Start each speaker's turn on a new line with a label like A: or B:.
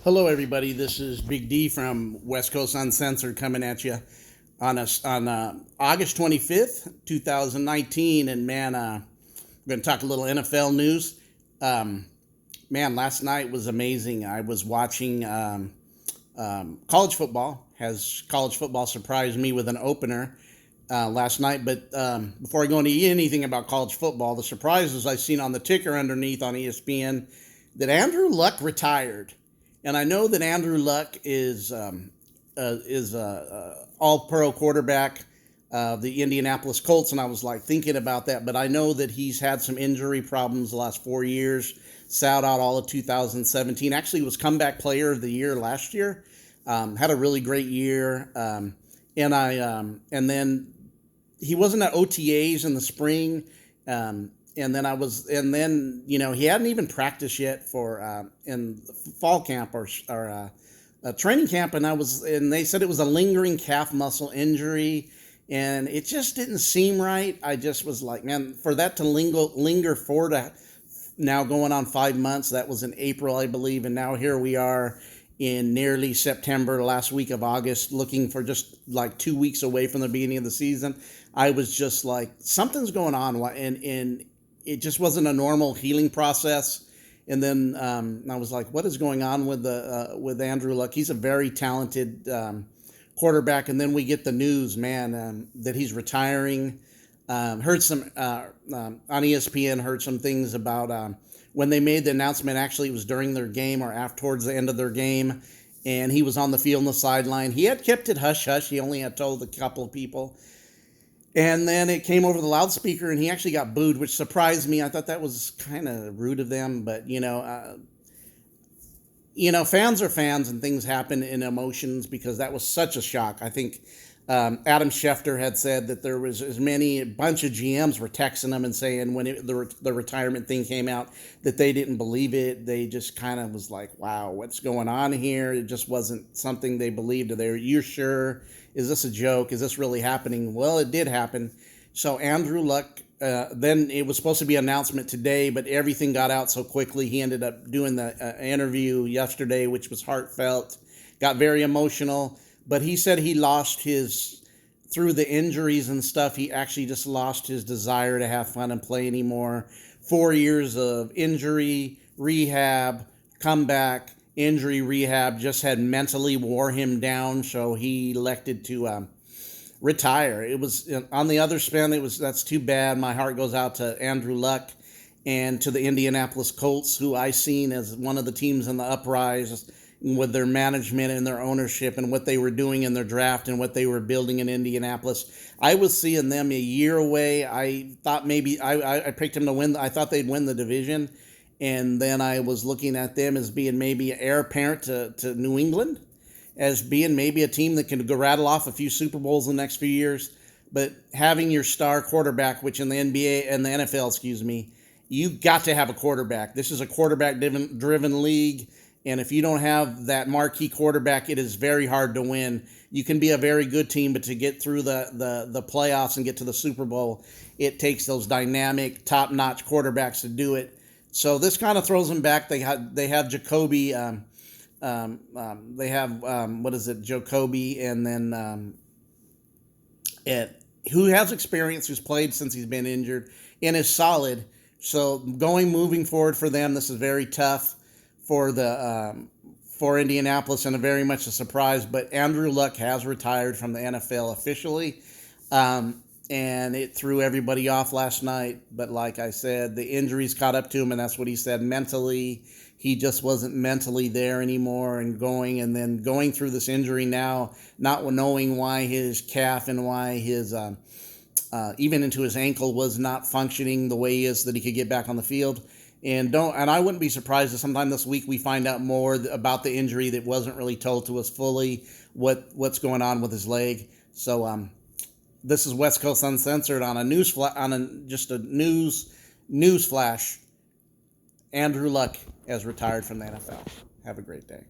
A: Hello, everybody. This is Big D from West Coast Uncensored coming at you on August 25th, 2019. And man, we're going to talk a little NFL news. Man, last night was amazing. I was watching college football. Has college football surprised me with an opener last night? But before I go into anything about college football, the surprises I seen on the ticker underneath on ESPN that Andrew Luck retired. And I know that Andrew Luck is all-pro quarterback of the Indianapolis Colts, and I was like thinking about that. But I know that he's had some injury problems the last 4 years. Sat out all of 2017. Actually, was comeback player of the year last year. Had a really great year, and then he wasn't at OTAs in the spring. And then he hadn't even practiced yet for in fall camp or training camp, and they said it was a lingering calf muscle injury, and it just didn't seem right. I just was like, man, for that to linger now going on 5 months. That was in April, I believe, and now here we are in nearly September, last week of August, looking for just like 2 weeks away from the beginning of the season. I was just like, something's going on, and it just wasn't a normal healing process. And then I was like, what is going on with Andrew Luck? He's a very talented quarterback. And then we get the news, man, that he's retiring. Heard some on ESPN, heard some things about when they made the announcement. Actually, it was during their game or towards the end of their game. And he was on the field on the sideline. He had kept it hush-hush. He only had told a couple of people. And then it came over the loudspeaker, and he actually got booed, which surprised me. I thought that was kind of rude of them, but fans are fans, and things happen in emotions because that was such a shock. I think Adam Schefter had said that there was a bunch of GMs were texting him and saying when the retirement thing came out that they didn't believe it. They just kind of was like, wow, what's going on here? It just wasn't something they believed. You're sure? Is this a joke? Is this really happening? Well, it did happen. So Andrew Luck, then it was supposed to be an announcement today, but everything got out so quickly. He ended up doing the interview yesterday, which was heartfelt, got very emotional. But he said he lost through the injuries and stuff, he actually just lost his desire to have fun and play anymore. 4 years of injury, rehab, comeback, injury, rehab, just had mentally wore him down, so he elected to retire. It was on the other spin. That's too bad. My heart goes out to Andrew Luck and to the Indianapolis Colts, who I seen as one of the teams in the uprise with their management and their ownership and what they were doing in their draft and what they were building in Indianapolis. I was seeing them a year away. I thought maybe I picked them to win. I thought they'd win the division. And then I was looking at them as being maybe an heir apparent to New England, as being maybe a team that can go rattle off a few Super Bowls in the next few years. But having your star quarterback, which in the NBA and the NFL, you got to have a quarterback. This is a quarterback-driven league. And if you don't have that marquee quarterback, it is very hard to win. You can be a very good team, but to get through the playoffs and get to the Super Bowl, it takes those dynamic, top-notch quarterbacks to do it. So this kind of throws them back. They have Jacoby. Jacoby, and then who has experience, who's played since he's been injured, and is solid. So moving forward for them, this is very tough for Indianapolis, and very much a surprise. But Andrew Luck has retired from the NFL officially. And it threw everybody off last night. But like I said, the injuries caught up to him, and that's what he said. Mentally, he just wasn't mentally there anymore, and going through this injury now, not knowing why his calf and why his even into his ankle was not functioning the way he is, that he could get back on the field. And I wouldn't be surprised if sometime this week we find out more about the injury that wasn't really told to us fully, what's going on with his leg. So this is West Coast Uncensored on a news flash. Andrew Luck has retired from the NFL. Have a great day.